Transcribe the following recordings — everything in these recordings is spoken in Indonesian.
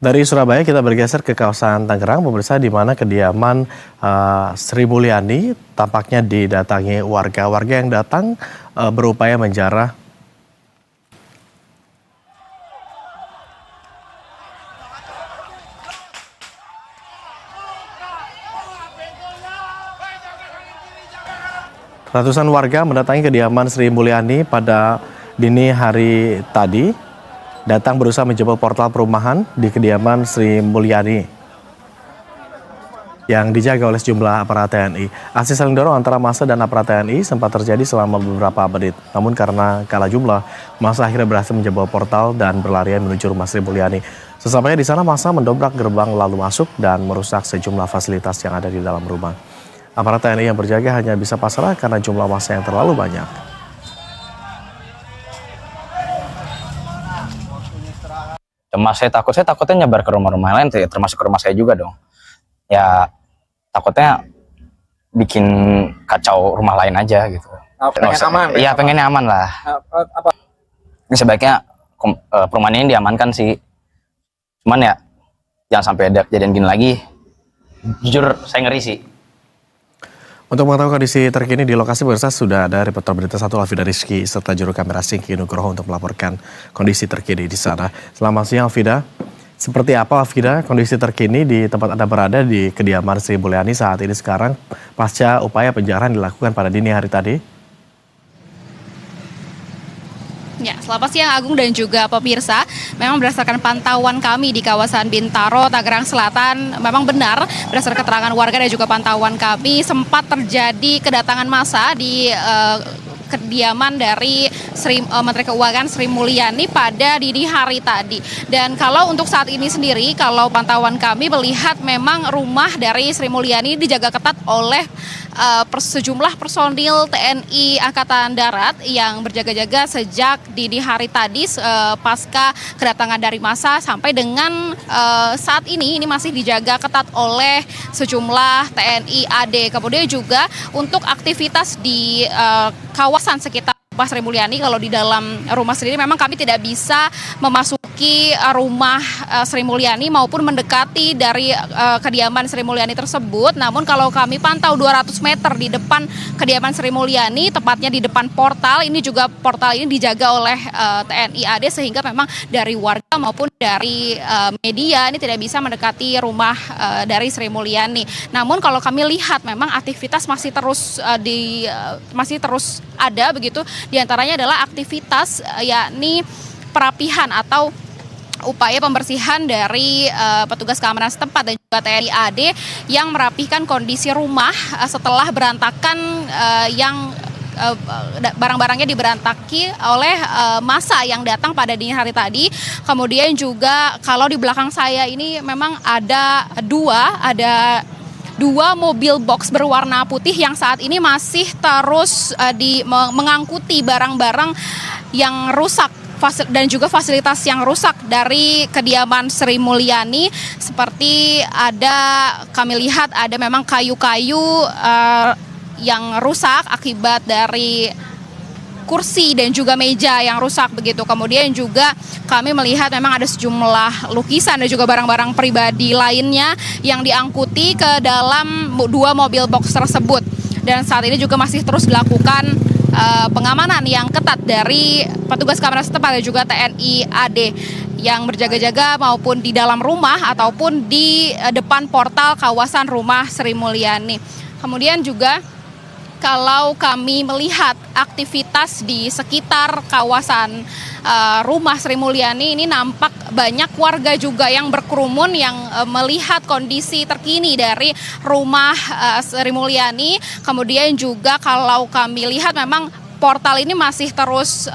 Dari Surabaya kita bergeser ke kawasan Tangerang, pemirsa, di mana kediaman Sri Mulyani tampaknya didatangi warga yang datang berupaya menjarah. Ratusan warga mendatangi kediaman Sri Mulyani pada dini hari tadi, datang berusaha menjebol portal perumahan di kediaman Sri Mulyani yang dijaga oleh sejumlah aparat TNI. Aksi saling dorong antara massa dan aparat TNI sempat terjadi selama beberapa menit. Namun karena kalah jumlah, massa akhirnya berhasil menjebol portal dan berlarian menuju rumah Sri Mulyani. Sesampainya di sana, massa mendobrak gerbang lalu masuk dan merusak sejumlah fasilitas yang ada di dalam rumah. Aparat TNI yang berjaga hanya bisa pasrah karena jumlah massa yang terlalu banyak. Saya takutnya nyebar ke rumah-rumah lain, termasuk ke rumah saya juga dong. Ya takutnya bikin kacau rumah lain aja gitu. Pengen aman? Iya, pengennya aman lah. Ini sebaiknya perumahan ini diamankan sih. Cuman ya jangan sampai ada kejadian gini lagi. Jujur saya ngeri sih. Untuk mengetahui kondisi terkini di lokasi, pemirsa, sudah ada reporter Berita 1 Alvida Rizky serta juru kamera Singki Nugroho untuk melaporkan kondisi terkini di sana. Selamat siang, Alvida. Seperti apa, Alvida, kondisi terkini di tempat Anda berada di kediaman Sri Mulyani saat ini sekarang pasca upaya penjarahan dilakukan pada dini hari tadi? Ya, selamat siang Agung dan juga pemirsa. Memang berdasarkan pantauan kami di kawasan Bintaro, Tangerang Selatan, memang benar berdasarkan keterangan warga dan juga pantauan kami sempat terjadi kedatangan massa di kediaman dari Menteri Keuangan Sri Mulyani pada dini hari tadi. Dan kalau untuk saat ini sendiri, kalau pantauan kami melihat memang rumah dari Sri Mulyani dijaga ketat oleh sejumlah personil TNI Angkatan Darat yang berjaga-jaga sejak dini hari tadi pasca kedatangan dari massa sampai dengan saat ini masih dijaga ketat oleh sejumlah TNI AD. Kemudian juga untuk aktivitas di kawasan sekitar rumah Sri Mulyani, kalau di dalam rumah sendiri memang kami tidak bisa memasuki rumah Sri Mulyani maupun mendekati dari kediaman Sri Mulyani tersebut. Namun kalau kami pantau 200 meter di depan kediaman Sri Mulyani, tepatnya di depan portal, ini juga portal ini dijaga oleh TNI AD sehingga memang dari warga maupun dari media ini tidak bisa mendekati rumah dari Sri Mulyani. Namun kalau kami lihat memang aktivitas masih terus ada begitu. Di antaranya adalah aktivitas yakni perapihan atau upaya pembersihan dari petugas keamanan setempat dan juga TNI AD yang merapihkan kondisi rumah setelah berantakan yang barang-barangnya diberantaki oleh massa yang datang pada dini hari tadi. Kemudian juga kalau di belakang saya ini memang ada dua mobil box berwarna putih yang saat ini masih terus mengangkuti barang-barang yang rusak dan juga fasilitas yang rusak dari kediaman Sri Mulyani. Seperti kami lihat ada memang kayu-kayu yang rusak akibat dari kursi dan juga meja yang rusak begitu. Kemudian juga kami melihat memang ada sejumlah lukisan dan juga barang-barang pribadi lainnya yang diangkuti ke dalam dua mobil box tersebut. Dan saat ini juga masih terus dilakukan pengamanan yang ketat dari petugas keamanan setempat dan juga TNI AD yang berjaga-jaga maupun di dalam rumah ataupun di depan portal kawasan rumah Sri Mulyani. Kemudian juga kalau kami melihat aktivitas di sekitar kawasan rumah Sri Mulyani ini nampak banyak warga juga yang berkerumun yang melihat kondisi terkini dari rumah Sri Mulyani. Kemudian juga kalau kami lihat memang portal ini masih terus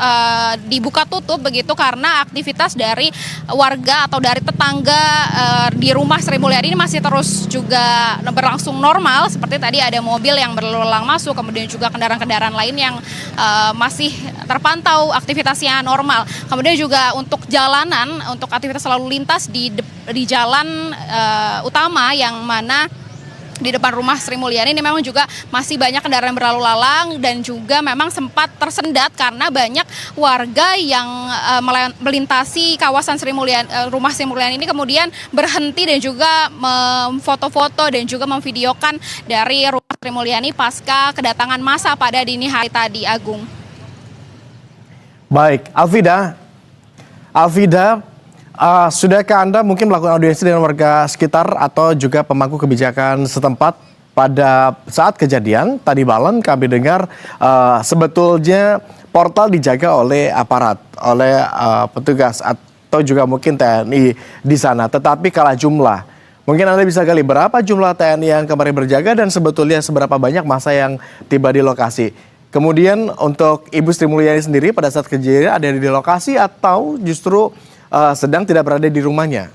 dibuka tutup begitu karena aktivitas dari warga atau dari tetangga di rumah Sri Mulyani ini masih terus juga berlangsung normal. Seperti tadi ada mobil yang berlalu-lalang masuk, kemudian juga kendaraan-kendaraan lain yang masih terpantau aktivitasnya normal. Kemudian juga untuk jalanan, untuk aktivitas lalu lintas di jalan utama yang mana di depan rumah Sri Mulyani ini memang juga masih banyak kendaraan berlalu lalang dan juga memang sempat tersendat karena banyak warga yang melintasi kawasan rumah Sri Mulyani ini kemudian berhenti dan juga memfoto-foto dan juga memvideokan dari rumah Sri Mulyani pasca kedatangan massa pada dini hari tadi, Agung. Baik, Alvida, sudahkah Anda mungkin melakukan audiensi dengan warga sekitar atau juga pemangku kebijakan setempat pada saat kejadian? Tadi malam kami dengar sebetulnya portal dijaga oleh aparat, oleh petugas atau juga mungkin TNI di sana. Tetapi kalah jumlah, mungkin Anda bisa gali berapa jumlah TNI yang kemarin berjaga dan sebetulnya seberapa banyak massa yang tiba di lokasi. Kemudian untuk Ibu Sri Mulyani sendiri pada saat kejadian ada di lokasi atau justru sedang tidak berada di rumahnya?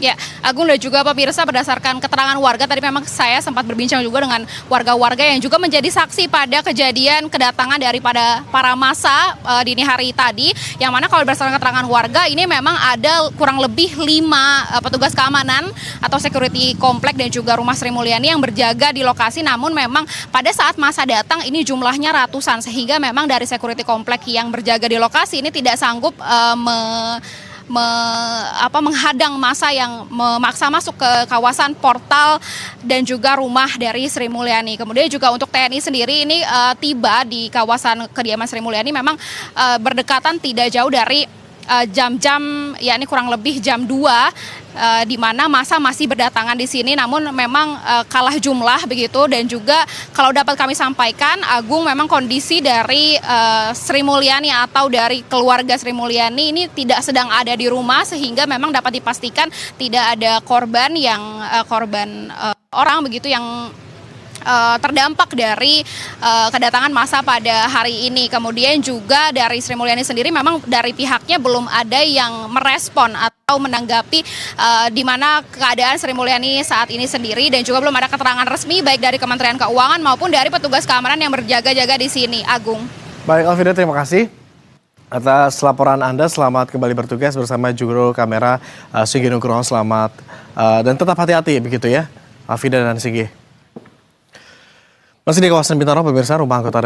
Ya, Agung dan juga pemirsa, berdasarkan keterangan warga tadi memang saya sempat berbincang juga dengan warga-warga yang juga menjadi saksi pada kejadian kedatangan daripada para massa dini hari tadi, yang mana kalau berdasarkan keterangan warga ini memang ada kurang lebih 5 petugas keamanan atau security komplek dan juga rumah Sri Mulyani yang berjaga di lokasi, namun memang pada saat massa datang ini jumlahnya ratusan sehingga memang dari security komplek yang berjaga di lokasi ini tidak sanggup menghadang massa yang memaksa masuk ke kawasan portal dan juga rumah dari Sri Mulyani. Kemudian juga untuk TNI sendiri ini tiba di kawasan kediaman Sri Mulyani memang berdekatan tidak jauh dari jam-jam, yakni kurang lebih jam 2, di mana massa masih berdatangan di sini, namun memang kalah jumlah begitu. Dan juga kalau dapat kami sampaikan, Agung, memang kondisi dari Sri Mulyani atau dari keluarga Sri Mulyani ini tidak sedang ada di rumah, sehingga memang dapat dipastikan tidak ada korban orang begitu yang terdampak dari kedatangan massa pada hari ini. Kemudian juga dari Sri Mulyani sendiri memang dari pihaknya belum ada yang merespon atau menanggapi di mana keadaan Sri Mulyani saat ini sendiri, dan juga belum ada keterangan resmi baik dari Kementerian Keuangan maupun dari petugas keamanan yang berjaga-jaga di sini, Agung. Baik, Alvida, terima kasih atas laporan Anda. Selamat kembali bertugas bersama juru kamera Singgi Nugroho. Selamat dan tetap hati-hati begitu ya, Alvida dan Singgi. Masih di kawasan Bintaro, pemirsa, rumah anggota